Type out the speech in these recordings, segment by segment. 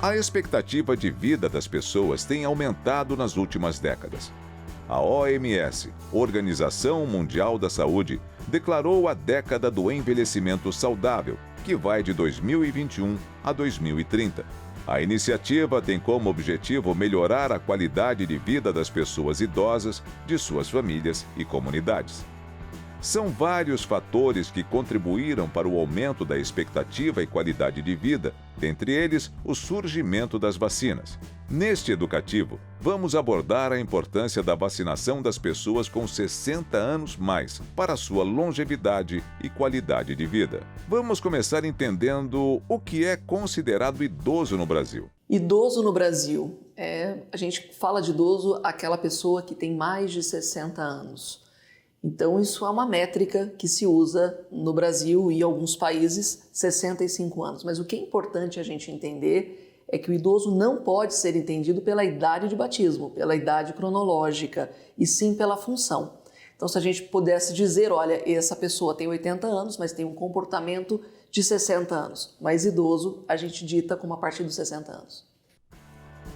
A expectativa de vida das pessoas tem aumentado nas últimas décadas. A OMS, Organização Mundial da Saúde, declarou a década do envelhecimento saudável, que vai de 2021 a 2030. A iniciativa tem como objetivo melhorar a qualidade de vida das pessoas idosas, de suas famílias e comunidades. São vários fatores que contribuíram para o aumento da expectativa e qualidade de vida, dentre eles o surgimento das vacinas. Neste educativo, vamos abordar a importância da vacinação das pessoas com 60 anos mais para sua longevidade e qualidade de vida. Vamos começar entendendo o que é considerado idoso no Brasil. Idoso no Brasil, a gente fala de idoso aquela pessoa que tem mais de 60 anos. Então, isso é uma métrica que se usa no Brasil e em alguns países, 65 anos. Mas o que é importante a gente entender é que o idoso não pode ser entendido pela idade de batismo, pela idade cronológica, e sim pela função. Então, se a gente pudesse dizer, olha, essa pessoa tem 80 anos, mas tem um comportamento de 60 anos. Mas idoso, a gente dita como a partir dos 60 anos.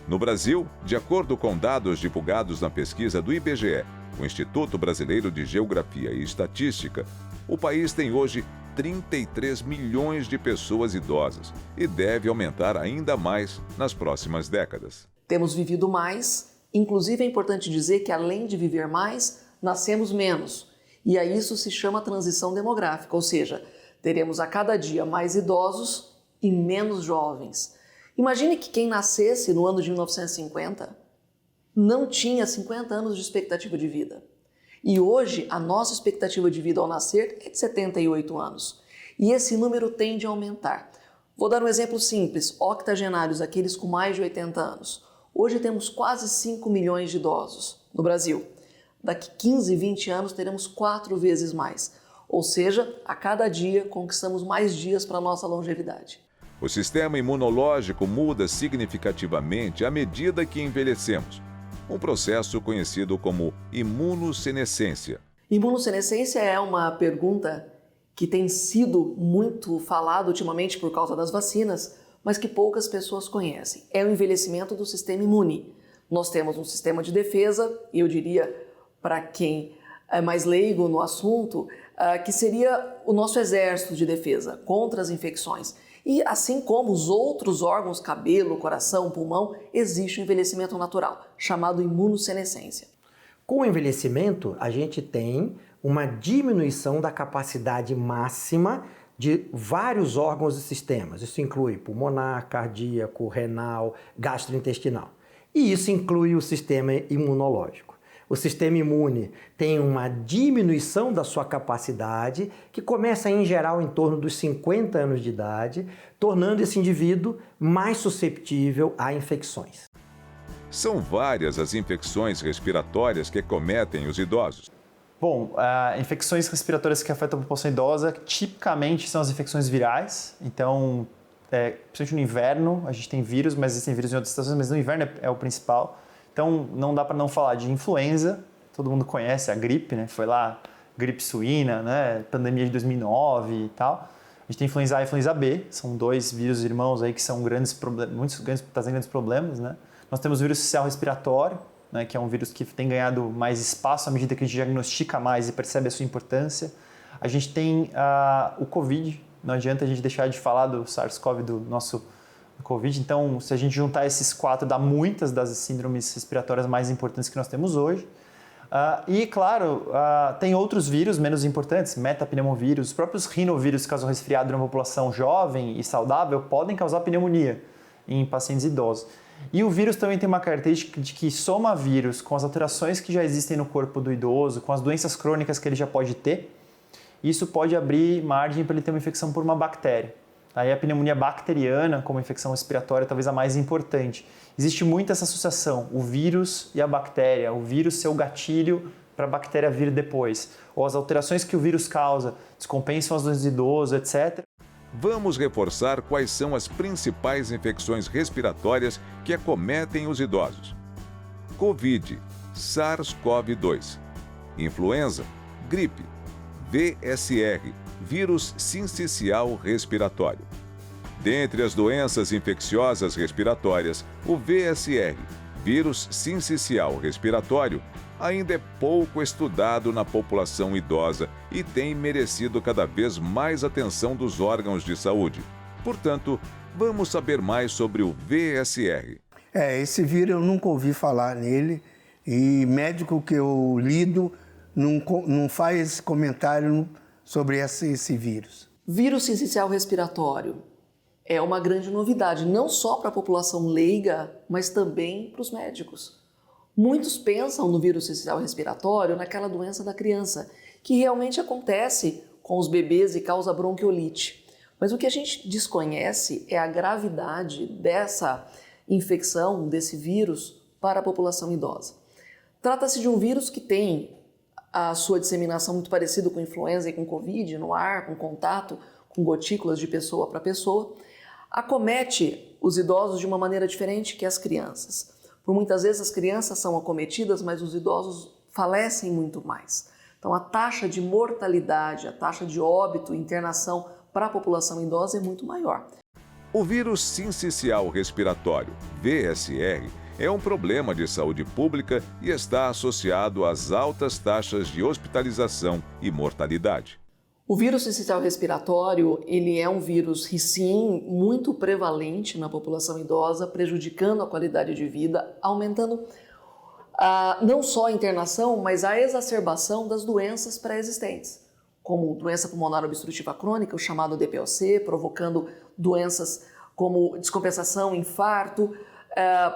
No Brasil, de acordo com dados divulgados na pesquisa do IBGE, o Instituto Brasileiro de Geografia e Estatística, o país tem hoje 33 milhões de pessoas idosas e deve aumentar ainda mais nas próximas décadas. Temos vivido mais, inclusive é importante dizer que além de viver mais, nascemos menos. E a isso se chama transição demográfica, ou seja, teremos a cada dia mais idosos e menos jovens. Imagine que quem nascesse no ano de 1950 não tinha 50 anos de expectativa de vida. E hoje, a nossa expectativa de vida ao nascer é de 78 anos. E esse número tende a aumentar. Vou dar um exemplo simples, octogenários, aqueles com mais de 80 anos. Hoje temos quase 5 milhões de idosos no Brasil. Daqui 15, 20 anos teremos 4 vezes mais. Ou seja, a cada dia conquistamos mais dias para a nossa longevidade. O sistema imunológico muda significativamente à medida que envelhecemos. Um processo conhecido como imunossenescência. Imunossenescência é uma pergunta que tem sido muito falada ultimamente por causa das vacinas, mas que poucas pessoas conhecem. É o envelhecimento do sistema imune. Nós temos um sistema de defesa, e eu diria, para quem é mais leigo no assunto, que seria o nosso exército de defesa contra as infecções. E assim como os outros órgãos, cabelo, coração, pulmão, existe o envelhecimento natural, chamado imunossenescência. Com o envelhecimento, a gente tem uma diminuição da capacidade máxima de vários órgãos e sistemas. Isso inclui pulmonar, cardíaco, renal, gastrointestinal. E isso inclui o sistema imunológico. O sistema imune tem uma diminuição da sua capacidade, que começa em geral em torno dos 50 anos de idade, tornando esse indivíduo mais susceptível a infecções. São várias as infecções respiratórias que acometem os idosos. Bom, infecções respiratórias que afetam a população idosa tipicamente são as infecções virais. Então, principalmente no inverno, a gente tem vírus, mas existem vírus em outras estações, mas no inverno é o principal. Então, não dá para não falar de influenza, todo mundo conhece a gripe, né? Foi lá, gripe suína, né? Pandemia de 2009 e tal. A gente tem influenza A e influenza B, são dois vírus irmãos aí que são trazem grandes problemas, né? Nós temos o vírus social respiratório, né? Que é um vírus que tem ganhado mais espaço à medida que a gente diagnostica mais e percebe a sua importância. A gente tem o Covid, não adianta a gente deixar de falar do SARS-CoV, do nosso Covid. Então, se a gente juntar esses 4, dá muitas das síndromes respiratórias mais importantes que nós temos hoje. E, claro, tem outros vírus menos importantes, metapneumovírus, os próprios rinovírus que causam resfriado numa população jovem e saudável podem causar pneumonia em pacientes idosos. E o vírus também tem uma característica de que soma vírus com as alterações que já existem no corpo do idoso, com as doenças crônicas que ele já pode ter, isso pode abrir margem para ele ter uma infecção por uma bactéria. Aí a pneumonia bacteriana, como infecção respiratória, talvez a mais importante. Existe muito essa associação, o vírus e a bactéria, o vírus ser o gatilho para a bactéria vir depois, ou as alterações que o vírus causa, descompensam as doenças do idoso, etc. Vamos reforçar quais são as principais infecções respiratórias que acometem os idosos. Covid, SARS-CoV-2, influenza, gripe, VSR, vírus sincicial respiratório, Dentre as doenças infecciosas respiratórias, o VSR, vírus sincicial respiratório, ainda é pouco estudado na população idosa e tem merecido cada vez mais atenção dos órgãos de saúde. Portanto, vamos saber mais sobre o VSR. Esse vírus eu nunca ouvi falar nele e médico que eu lido não faz esse comentário sobre esse vírus. Vírus sincicial respiratório é uma grande novidade, não só para a população leiga, mas também para os médicos. Muitos pensam no vírus sincicial respiratório naquela doença da criança, que realmente acontece com os bebês e causa bronquiolite. Mas o que a gente desconhece é a gravidade dessa infecção, desse vírus, para a população idosa. Trata-se de um vírus que tem a sua disseminação muito parecida com influenza e com Covid, no ar, com contato, com gotículas de pessoa para pessoa. Acomete os idosos de uma maneira diferente que as crianças. Por muitas vezes as crianças são acometidas, mas os idosos falecem muito mais. Então a taxa de mortalidade, a taxa de óbito, internação para a população idosa é muito maior. O vírus sincicial respiratório, VSR, é um problema de saúde pública e está associado às altas taxas de hospitalização e mortalidade. O vírus sincicial respiratório, ele é um vírus, sim, muito prevalente na população idosa, prejudicando a qualidade de vida, aumentando não só a internação, mas a exacerbação das doenças pré-existentes, como doença pulmonar obstrutiva crônica, o chamado DPOC, provocando doenças como descompensação, infarto,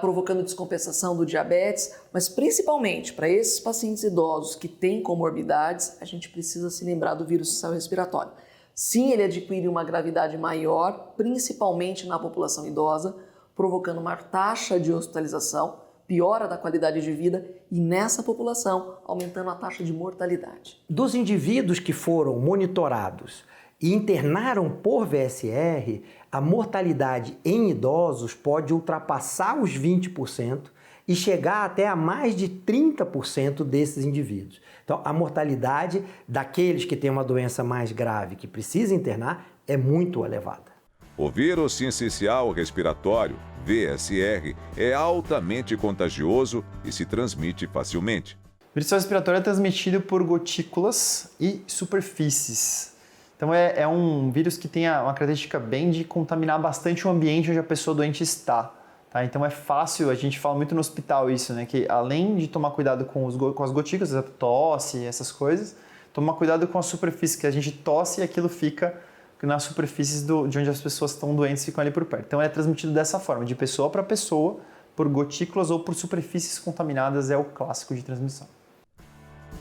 provocando descompensação do diabetes, mas principalmente para esses pacientes idosos que têm comorbidades, a gente precisa se lembrar do vírus sincicial respiratório. Sim, ele adquire uma gravidade maior, principalmente na população idosa, provocando uma taxa de hospitalização, piora da qualidade de vida e nessa população aumentando a taxa de mortalidade. Dos indivíduos que foram monitorados e internaram por VSR, a mortalidade em idosos pode ultrapassar os 20% e chegar até a mais de 30% desses indivíduos. Então, a mortalidade daqueles que têm uma doença mais grave, que precisa internar, é muito elevada. O vírus sincicial respiratório, VSR, é altamente contagioso e se transmite facilmente. O vírus respiratório é transmitido por gotículas e superfícies. Então é um vírus que tem uma característica bem de contaminar bastante o ambiente onde a pessoa doente está. Tá? Então é fácil, a gente fala muito no hospital isso, né? Que além de tomar cuidado com as gotículas, a tosse, essas coisas, tomar cuidado com a superfície, que a gente tosse e aquilo fica nas superfícies de onde as pessoas estão doentes ficam ali por perto. Então é transmitido dessa forma, de pessoa para pessoa, por gotículas ou por superfícies contaminadas, é o clássico de transmissão.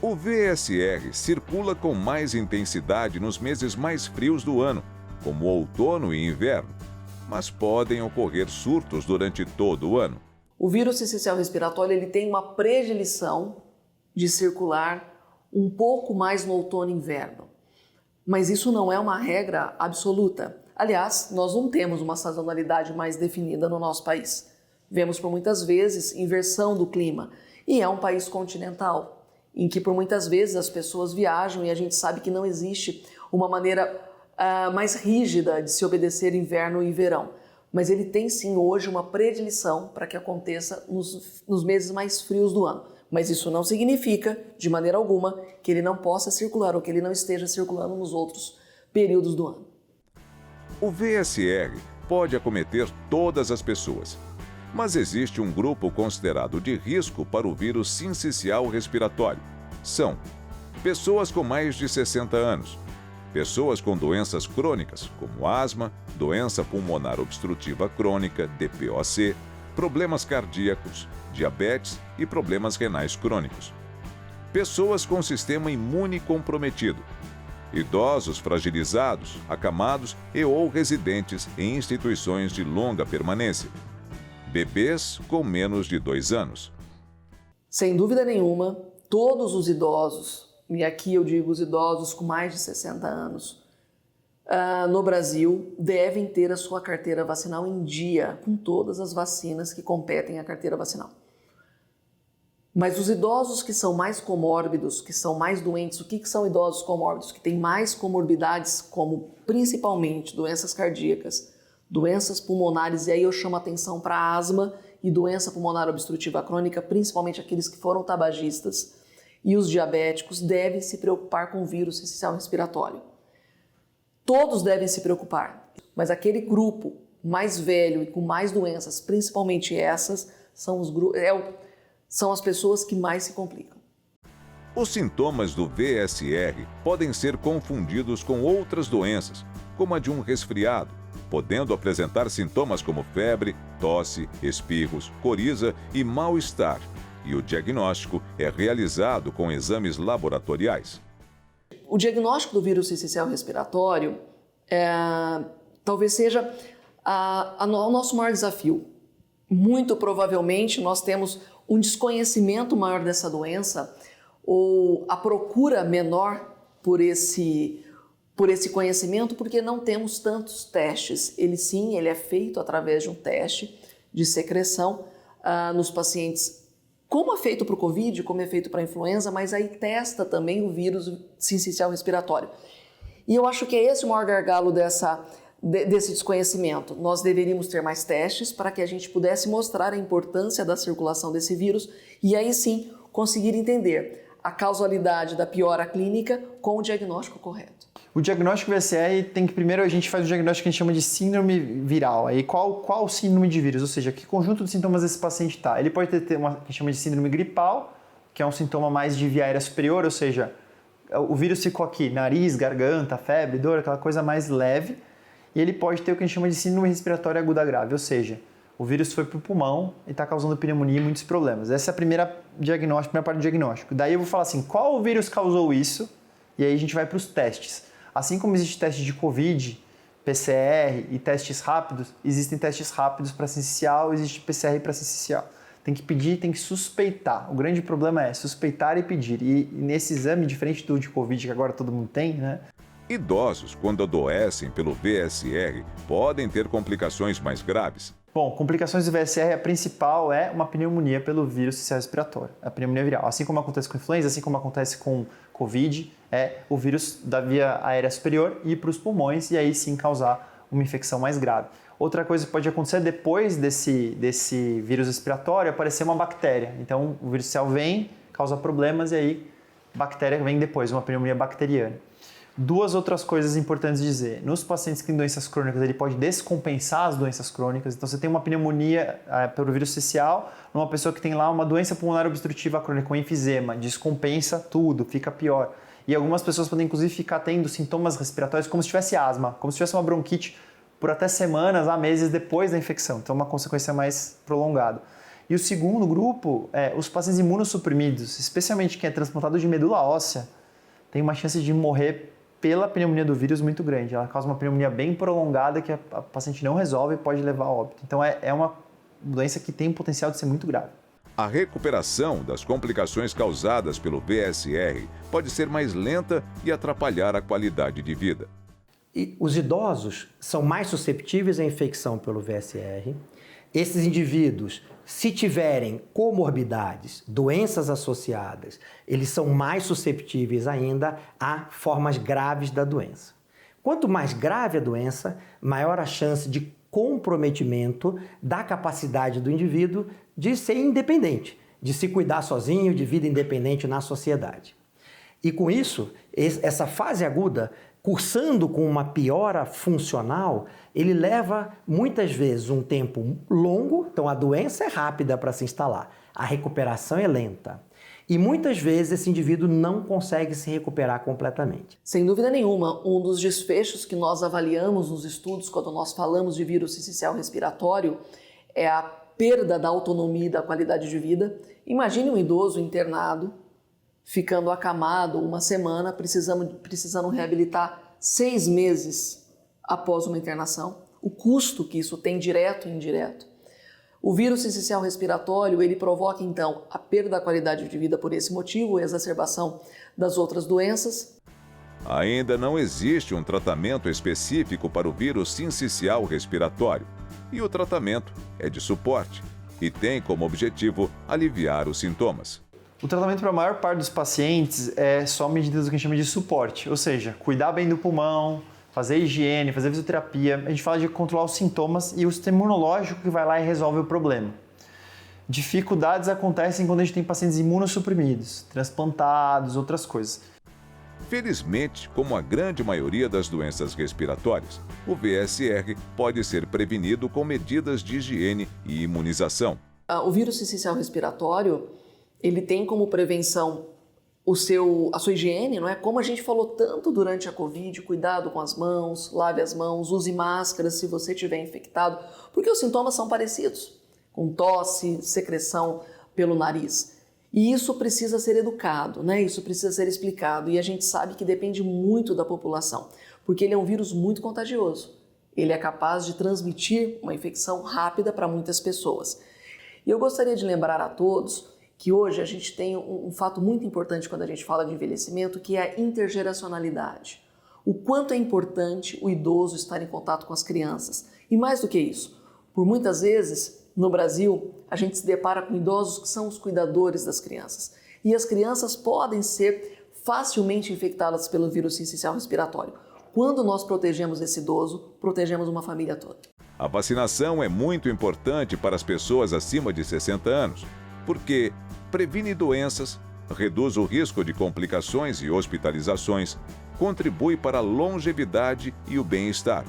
O VSR circula com mais intensidade nos meses mais frios do ano, como outono e inverno, mas podem ocorrer surtos durante todo o ano. O vírus sincicial respiratório ele tem uma predileção de circular um pouco mais no outono e inverno, mas isso não é uma regra absoluta. Aliás, nós não temos uma sazonalidade mais definida no nosso país. Vemos por muitas vezes inversão do clima e é um país continental, em que por muitas vezes as pessoas viajam e a gente sabe que não existe uma maneira mais rígida de se obedecer inverno e verão. Mas ele tem sim hoje uma predileção para que aconteça nos meses mais frios do ano. Mas isso não significa, de maneira alguma, que ele não possa circular ou que ele não esteja circulando nos outros períodos do ano. O VSR pode acometer todas as pessoas, mas existe um grupo considerado de risco para o vírus sincicial respiratório. São pessoas com mais de 60 anos, pessoas com doenças crônicas, como asma, doença pulmonar obstrutiva crônica, DPOC, problemas cardíacos, diabetes e problemas renais crônicos. Pessoas com sistema imune comprometido, idosos fragilizados, acamados e ou residentes em instituições de longa permanência. Bebês com menos de 2 anos. Sem dúvida nenhuma, todos os idosos, e aqui eu digo os idosos com mais de 60 anos, no Brasil devem ter a sua carteira vacinal em dia, com todas as vacinas que competem à carteira vacinal. Mas os idosos que são mais comórbidos, que são mais doentes, o que são idosos comórbidos? Que têm mais comorbidades, como principalmente doenças cardíacas, Doenças pulmonares, e aí eu chamo atenção para asma e doença pulmonar obstrutiva crônica, principalmente aqueles que foram tabagistas, e os diabéticos devem se preocupar com o vírus sincicial respiratório. Todos devem se preocupar, mas aquele grupo mais velho e com mais doenças, principalmente essas, são as pessoas que mais se complicam. Os sintomas do VSR podem ser confundidos com outras doenças, como a de um resfriado, podendo apresentar sintomas como febre, tosse, espirros, coriza e mal-estar. E o diagnóstico é realizado com exames laboratoriais. O diagnóstico do vírus sincicial respiratório talvez seja o nosso maior desafio. Muito provavelmente nós temos um desconhecimento maior dessa doença ou a procura menor por esse conhecimento porque não temos tantos testes. Ele é feito através de um teste de secreção nos pacientes, como é feito para o Covid, como é feito para a influenza, mas aí testa também o vírus sincicial respiratório. E eu acho que é esse o maior gargalo desse desconhecimento. Nós deveríamos ter mais testes para que a gente pudesse mostrar a importância da circulação desse vírus e aí sim conseguir entender a causalidade da piora clínica com o diagnóstico correto. O diagnóstico VSR tem que primeiro a gente faz o diagnóstico que a gente chama de síndrome viral. Aí qual síndrome de vírus? Ou seja, que conjunto de sintomas esse paciente está? Ele pode ter uma que a gente chama de síndrome gripal, que é um sintoma mais de via aérea superior, ou seja, o vírus ficou aqui, nariz, garganta, febre, dor, aquela coisa mais leve. E ele pode ter o que a gente chama de síndrome respiratória aguda grave, ou seja, o vírus foi para o pulmão e está causando pneumonia e muitos problemas. Essa é a primeira parte do diagnóstico. Daí eu vou falar assim, qual vírus causou isso? E aí a gente vai para os testes. Assim como existe teste de Covid, PCR e testes rápidos, existem testes rápidos para sincicial, existe PCR para sincicial. Tem que pedir, tem que suspeitar. O grande problema é suspeitar e pedir. E nesse exame, diferente do de Covid, que agora todo mundo tem, né? Idosos, quando adoecem pelo VSR, podem ter complicações mais graves. Bom, complicações do VSR, a principal é uma pneumonia pelo vírus sincicial respiratório, a pneumonia viral. Assim como acontece com influenza, assim como acontece com Covid, é o vírus da via aérea superior ir para os pulmões e aí sim causar uma infecção mais grave. Outra coisa que pode acontecer depois desse vírus respiratório é aparecer uma bactéria. Então o vírus sincicial vem, causa problemas e aí a bactéria vem depois, uma pneumonia bacteriana. Duas outras coisas importantes de dizer. Nos pacientes que têm doenças crônicas, ele pode descompensar as doenças crônicas. Então, você tem uma pneumonia pelo vírus sincicial, numa pessoa que tem lá uma doença pulmonar obstrutiva crônica, com enfisema, descompensa tudo, fica pior. E algumas pessoas podem, inclusive, ficar tendo sintomas respiratórios como se tivesse asma, como se tivesse uma bronquite por até semanas a meses depois da infecção. Então, uma consequência mais prolongada. E o segundo grupo é os pacientes imunossuprimidos, especialmente quem é transplantado de medula óssea, tem uma chance de morrer pela pneumonia do vírus muito grande. Ela causa uma pneumonia bem prolongada que a paciente não resolve e pode levar a óbito. Então é uma doença que tem o potencial de ser muito grave. A recuperação das complicações causadas pelo VSR pode ser mais lenta e atrapalhar a qualidade de vida. E os idosos são mais susceptíveis à infecção pelo VSR. Esses indivíduos, se tiverem comorbidades, doenças associadas, eles são mais susceptíveis ainda a formas graves da doença. Quanto mais grave a doença, maior a chance de comprometimento da capacidade do indivíduo de ser independente, de se cuidar sozinho, de vida independente na sociedade. E com isso, essa fase aguda, cursando com uma piora funcional, ele leva muitas vezes um tempo longo, então a doença é rápida para se instalar, a recuperação é lenta. E muitas vezes esse indivíduo não consegue se recuperar completamente. Sem dúvida nenhuma, um dos desfechos que nós avaliamos nos estudos quando nós falamos de vírus sincicial respiratório é a perda da autonomia e da qualidade de vida. Imagine um idoso internado, ficando acamado uma semana, precisando reabilitar 6 meses após uma internação, o custo que isso tem direto e indireto. O vírus sincicial respiratório, ele provoca então a perda da qualidade de vida por esse motivo e a exacerbação das outras doenças. Ainda não existe um tratamento específico para o vírus sincicial respiratório, e o tratamento é de suporte e tem como objetivo aliviar os sintomas. O tratamento para a maior parte dos pacientes é só medidas do que a gente chama de suporte, ou seja, cuidar bem do pulmão, fazer higiene, fazer fisioterapia. A gente fala de controlar os sintomas e o sistema imunológico que vai lá e resolve o problema. Dificuldades acontecem quando a gente tem pacientes imunossuprimidos, transplantados, outras coisas. Felizmente, como a grande maioria das doenças respiratórias, o VSR pode ser prevenido com medidas de higiene e imunização. O vírus sincicial respiratório, ele tem como prevenção a sua higiene, não é? Como a gente falou tanto durante a Covid, cuidado com as mãos, lave as mãos, use máscaras se você estiver infectado, porque os sintomas são parecidos, com tosse, secreção pelo nariz. E isso precisa ser educado, né? Isso precisa ser explicado. E a gente sabe que depende muito da população, porque ele é um vírus muito contagioso. Ele é capaz de transmitir uma infecção rápida para muitas pessoas. E eu gostaria de lembrar a todos que hoje a gente tem um fato muito importante quando a gente fala de envelhecimento, que é a intergeracionalidade. O quanto é importante o idoso estar em contato com as crianças. E mais do que isso, por muitas vezes, no Brasil, a gente se depara com idosos que são os cuidadores das crianças. E as crianças podem ser facilmente infectadas pelo vírus sincicial respiratório. Quando nós protegemos esse idoso, protegemos uma família toda. A vacinação é muito importante para as pessoas acima de 60 anos, porque previne doenças, reduz o risco de complicações e hospitalizações, contribui para a longevidade e o bem-estar.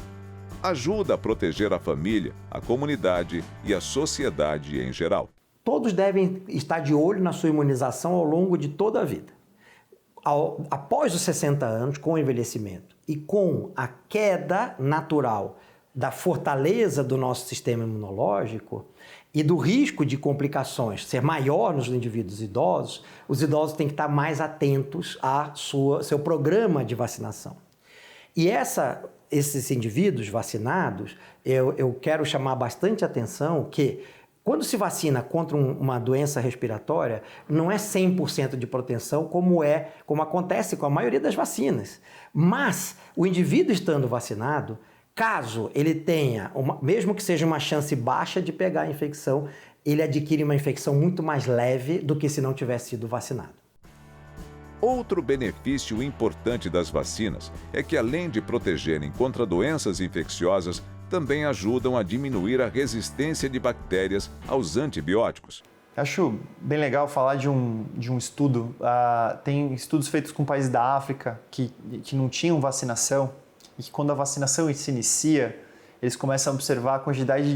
Ajuda a proteger a família, a comunidade e a sociedade em geral. Todos devem estar de olho na sua imunização ao longo de toda a vida. Após os 60 anos, com o envelhecimento e com a queda natural da fortaleza do nosso sistema imunológico e do risco de complicações ser maior nos indivíduos idosos, os idosos têm que estar mais atentos ao seu programa de vacinação. E esses indivíduos vacinados, eu quero chamar bastante atenção que quando se vacina contra uma doença respiratória, não é 100% de proteção como acontece com a maioria das vacinas. Mas o indivíduo estando vacinado, caso ele tenha, mesmo que seja uma chance baixa de pegar a infecção, ele adquire uma infecção muito mais leve do que se não tivesse sido vacinado. Outro benefício importante das vacinas é que, além de protegerem contra doenças infecciosas, também ajudam a diminuir a resistência de bactérias aos antibióticos. Acho bem legal falar de um estudo. Tem estudos feitos com países da África que não tinham vacinação e que quando a vacinação se inicia, eles começam a observar a quantidade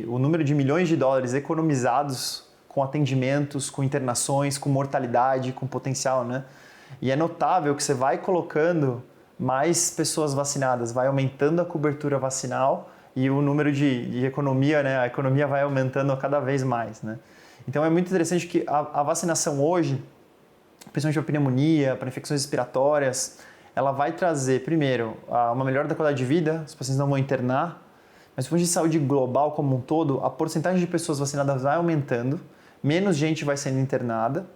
o número de milhões de dólares economizados com atendimentos, com internações, com mortalidade, com potencial, né? E é notável que você vai colocando mais pessoas vacinadas, vai aumentando a cobertura vacinal e o número de economia, né? A economia vai aumentando cada vez mais, né? Então é muito interessante que a vacinação hoje, principalmente para pneumonia, para infecções respiratórias, ela vai trazer, primeiro, uma melhora da qualidade de vida, os pacientes não vão internar, mas do ponto de saúde global como um todo, a porcentagem de pessoas vacinadas vai aumentando, menos gente vai sendo internada.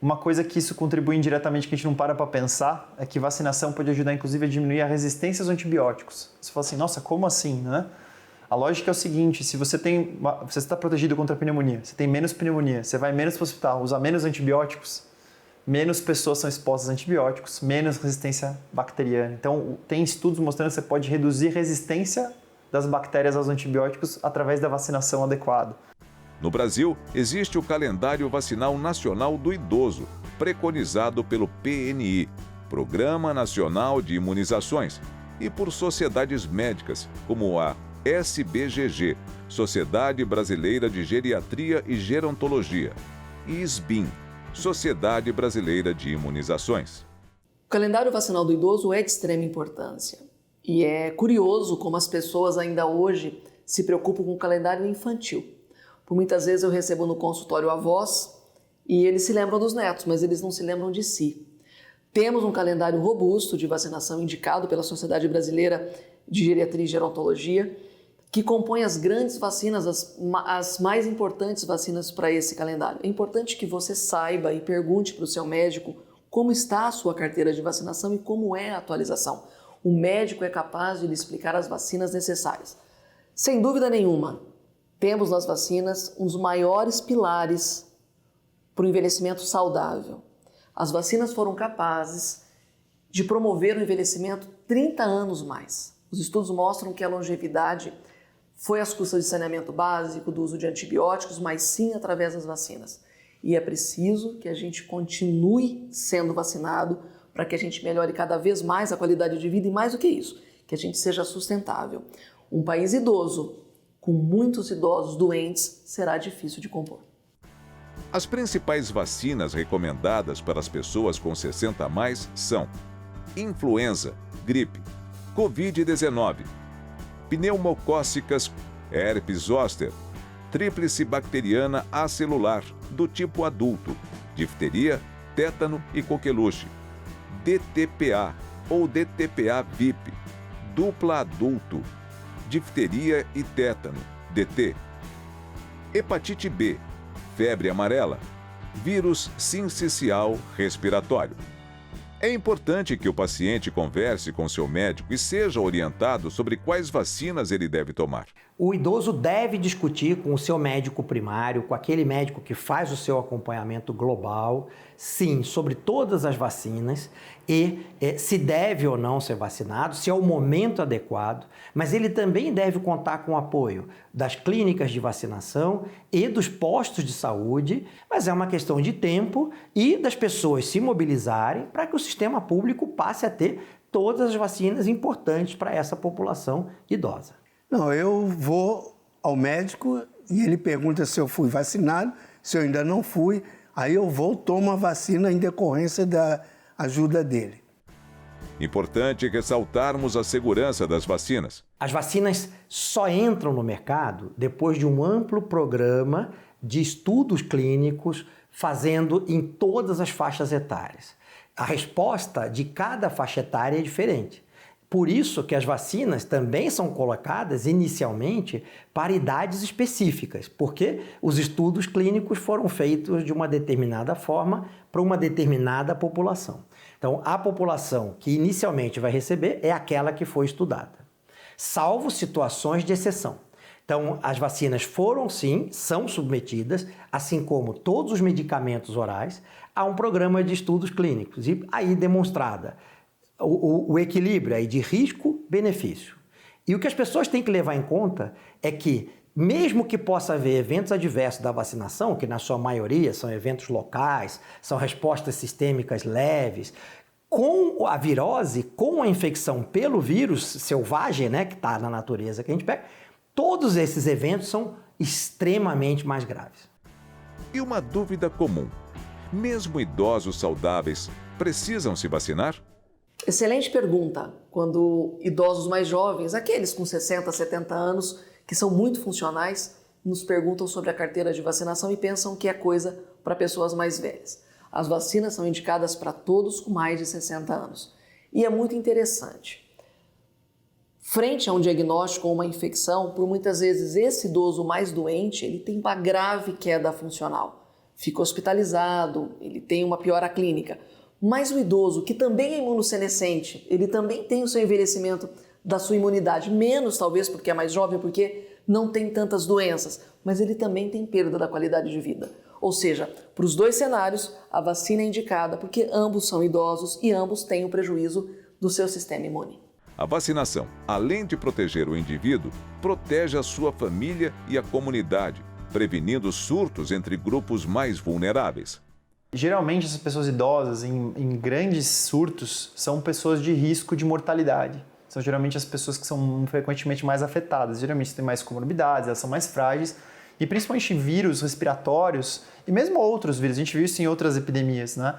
Uma coisa que isso contribui indiretamente, que a gente não para pensar, é que vacinação pode ajudar, inclusive, a diminuir a resistência aos antibióticos. Você fala assim, nossa, como assim, né? A lógica é o seguinte, se você está protegido contra a pneumonia, você tem menos pneumonia, você vai menos para o hospital, usa menos antibióticos, menos pessoas são expostas a antibióticos, menos resistência bacteriana. Então, tem estudos mostrando que você pode reduzir resistência das bactérias aos antibióticos através da vacinação adequada. No Brasil, existe o Calendário Vacinal Nacional do Idoso, preconizado pelo PNI, Programa Nacional de Imunizações, e por sociedades médicas, como a SBGG, Sociedade Brasileira de Geriatria e Gerontologia, e SBIM, Sociedade Brasileira de Imunizações. O calendário vacinal do idoso é de extrema importância. E é curioso como as pessoas ainda hoje se preocupam com o calendário infantil. Por muitas vezes eu recebo no consultório avós e eles se lembram dos netos, mas eles não se lembram de si. Temos um calendário robusto de vacinação indicado pela Sociedade Brasileira de Geriatria e Gerontologia, que compõe as grandes vacinas, as mais importantes vacinas para esse calendário. É importante que você saiba e pergunte para o seu médico como está a sua carteira de vacinação e como é a atualização. O médico é capaz de lhe explicar as vacinas necessárias. Sem dúvida nenhuma, temos nas vacinas um dos maiores pilares para o envelhecimento saudável. As vacinas foram capazes de promover o envelhecimento 30 anos mais. Os estudos mostram que a longevidade foi às custas de saneamento básico, do uso de antibióticos, mas sim através das vacinas. E é preciso que a gente continue sendo vacinado para que a gente melhore cada vez mais a qualidade de vida e, mais do que isso, que a gente seja sustentável. Um país idoso, com muitos idosos doentes, será difícil de compor. As principais vacinas recomendadas para as pessoas com 60 a mais são influenza, gripe, Covid-19, pneumocócicas, herpes zoster, tríplice bacteriana acelular do tipo adulto, difteria, tétano e coqueluche, DTPA ou DTPA VIP, dupla adulto, difteria e tétano, DT, hepatite B, febre amarela, vírus sincicial respiratório. É importante que o paciente converse com seu médico e seja orientado sobre quais vacinas ele deve tomar. O idoso deve discutir com o seu médico primário, com aquele médico que faz o seu acompanhamento global, sim, sobre todas as vacinas e se deve ou não ser vacinado, se é o momento adequado, mas ele também deve contar com o apoio das clínicas de vacinação e dos postos de saúde, mas é uma questão de tempo e das pessoas se mobilizarem para que o sistema público passe a ter todas as vacinas importantes para essa população idosa. Não, eu vou ao médico e ele pergunta se eu fui vacinado, se eu ainda não fui, aí eu vou, tomo a vacina em decorrência da ajuda dele. Importante ressaltarmos a segurança das vacinas. As vacinas só entram no mercado depois de um amplo programa de estudos clínicos fazendo em todas as faixas etárias. A resposta de cada faixa etária é diferente. Por isso que as vacinas também são colocadas inicialmente para idades específicas, porque os estudos clínicos foram feitos de uma determinada forma para uma determinada população. Então, a população que inicialmente vai receber é aquela que foi estudada, salvo situações de exceção. Então, as vacinas foram sim, são submetidas, assim como todos os medicamentos orais, a um programa de estudos clínicos e aí demonstrada o equilíbrio aí de risco-benefício. E o que as pessoas têm que levar em conta é que, mesmo que possa haver eventos adversos da vacinação, que na sua maioria são eventos locais, são respostas sistêmicas leves, com a virose, com a infecção pelo vírus selvagem, né, que está na natureza que a gente pega, todos esses eventos são extremamente mais graves. E uma dúvida comum: mesmo idosos saudáveis precisam se vacinar? Excelente pergunta. Quando idosos mais jovens, aqueles com 60, 70 anos, que são muito funcionais, nos perguntam sobre a carteira de vacinação e pensam que é coisa para pessoas mais velhas. As vacinas são indicadas para todos com mais de 60 anos. E é muito interessante. Frente a um diagnóstico ou uma infecção, por muitas vezes esse idoso mais doente, ele tem uma grave queda funcional. Fica hospitalizado, ele tem uma piora clínica. Mas o idoso, que também é imunossenescente, ele também tem o seu envelhecimento da sua imunidade, menos talvez porque é mais jovem, porque não tem tantas doenças, mas ele também tem perda da qualidade de vida. Ou seja, para os dois cenários, a vacina é indicada porque ambos são idosos e ambos têm o prejuízo do seu sistema imune. A vacinação, além de proteger o indivíduo, protege a sua família e a comunidade, prevenindo surtos entre grupos mais vulneráveis. Geralmente, essas pessoas idosas, em grandes surtos, são pessoas de risco de mortalidade. São geralmente as pessoas que são frequentemente mais afetadas. Geralmente têm mais comorbidades, elas são mais frágeis. E principalmente vírus respiratórios, e mesmo outros vírus, a gente viu isso em outras epidemias, né?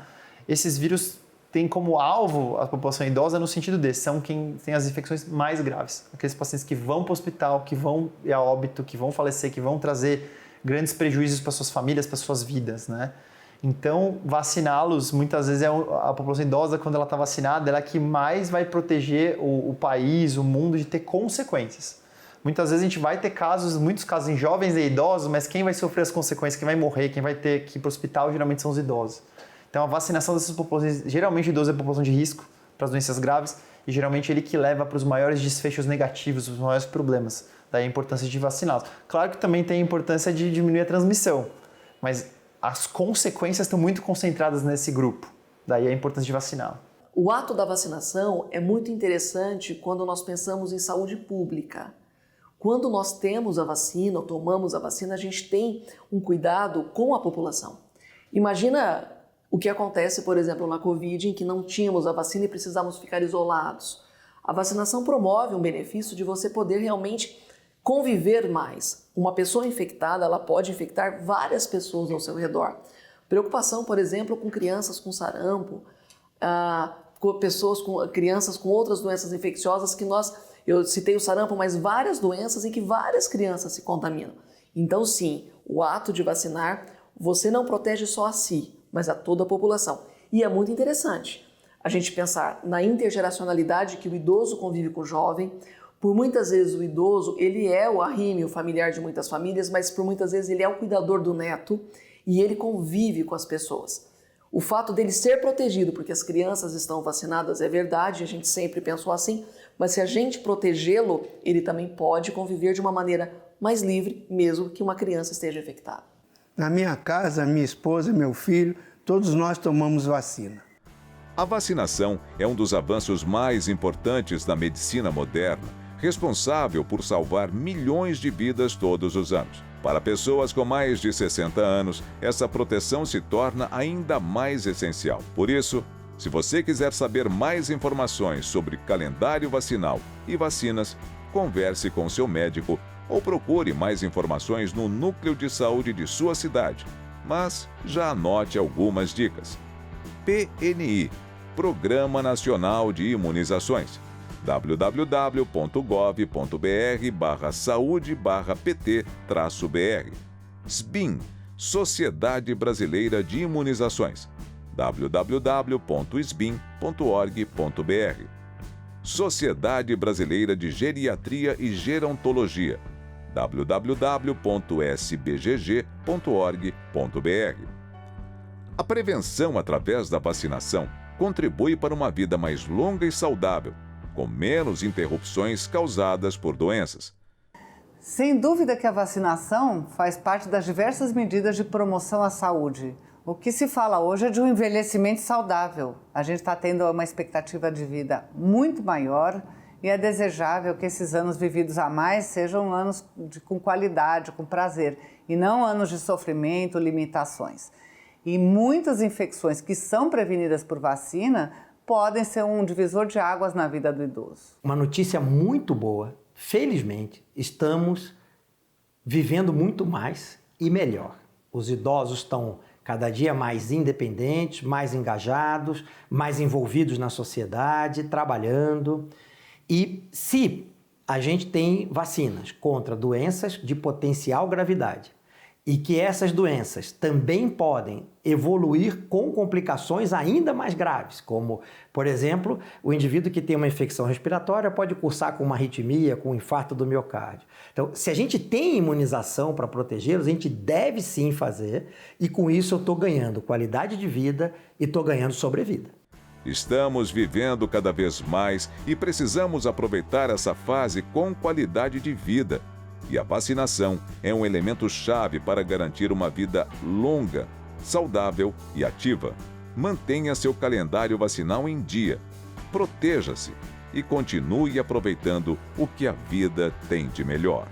Esses vírus têm como alvo a população idosa no sentido desse, são quem tem as infecções mais graves. Aqueles pacientes que vão para o hospital, que vão a óbito, que vão falecer, que vão trazer grandes prejuízos para suas famílias, para suas vidas, né? Então, vaciná-los, muitas vezes, a população idosa, quando ela está vacinada, ela é que mais vai proteger o país, o mundo, de ter consequências. Muitas vezes a gente vai ter muitos casos em jovens e idosos, mas quem vai sofrer as consequências, quem vai morrer, quem vai ter que ir para o hospital, geralmente são os idosos. Então, a vacinação dessas populações, geralmente idoso é a população de risco para as doenças graves, e geralmente ele que leva para os maiores desfechos negativos, os maiores problemas. Daí a importância de vaciná-los. Claro que também tem a importância de diminuir a transmissão, mas as consequências estão muito concentradas nesse grupo. Daí a importância de vaciná-lo. O ato da vacinação é muito interessante quando nós pensamos em saúde pública. Quando nós temos a vacina ou tomamos a vacina, a gente tem um cuidado com a população. Imagina o que acontece, por exemplo, na Covid, em que não tínhamos a vacina e precisávamos ficar isolados. A vacinação promove um benefício de você poder realmente conviver mais. Uma pessoa infectada, ela pode infectar várias pessoas ao seu redor. Preocupação, por exemplo, com crianças com sarampo, com crianças com outras doenças infecciosas que eu citei o sarampo, mas várias doenças em que várias crianças se contaminam. Então, sim, o ato de vacinar, você não protege só a si, mas a toda a população. E é muito interessante a gente pensar na intergeracionalidade que o idoso convive com o jovem. Por muitas vezes o idoso, ele é o arrímio familiar de muitas famílias, mas por muitas vezes ele é o cuidador do neto e ele convive com as pessoas. O fato dele ser protegido porque as crianças estão vacinadas é verdade, a gente sempre pensou assim, mas se a gente protegê-lo, ele também pode conviver de uma maneira mais livre, mesmo que uma criança esteja infectada. Na minha casa, minha esposa, meu filho, todos nós tomamos vacina. A vacinação é um dos avanços mais importantes da medicina moderna, responsável por salvar milhões de vidas todos os anos. Para pessoas com mais de 60 anos, essa proteção se torna ainda mais essencial. Por isso, se você quiser saber mais informações sobre calendário vacinal e vacinas, converse com seu médico ou procure mais informações no núcleo de saúde de sua cidade. Mas já anote algumas dicas. PNI, Programa Nacional de Imunizações. www.gov.br/saúde/PT-BR. SBIM, Sociedade Brasileira de Imunizações. www.sbim.org.br. Sociedade Brasileira de Geriatria e Gerontologia. www.sbgg.org.br. A prevenção através da vacinação contribui para uma vida mais longa e saudável, com menos interrupções causadas por doenças. Sem dúvida que a vacinação faz parte das diversas medidas de promoção à saúde. O que se fala hoje é de um envelhecimento saudável. A gente está tendo uma expectativa de vida muito maior e é desejável que esses anos vividos a mais sejam anos com qualidade, com prazer, e não anos de sofrimento, limitações. E muitas infecções que são prevenidas por vacina podem ser um divisor de águas na vida do idoso. Uma notícia muito boa. Felizmente, estamos vivendo muito mais e melhor. Os idosos estão cada dia mais independentes, mais engajados, mais envolvidos na sociedade, trabalhando. E se a gente tem vacinas contra doenças de potencial gravidade e que essas doenças também podem evoluir com complicações ainda mais graves, como, por exemplo, o indivíduo que tem uma infecção respiratória pode cursar com uma arritmia, com um infarto do miocárdio. Então, se a gente tem imunização para protegê-los, a gente deve sim fazer, e com isso eu estou ganhando qualidade de vida e estou ganhando sobrevida. Estamos vivendo cada vez mais e precisamos aproveitar essa fase com qualidade de vida. E a vacinação é um elemento-chave para garantir uma vida longa, saudável e ativa. Mantenha seu calendário vacinal em dia. Proteja-se e continue aproveitando o que a vida tem de melhor.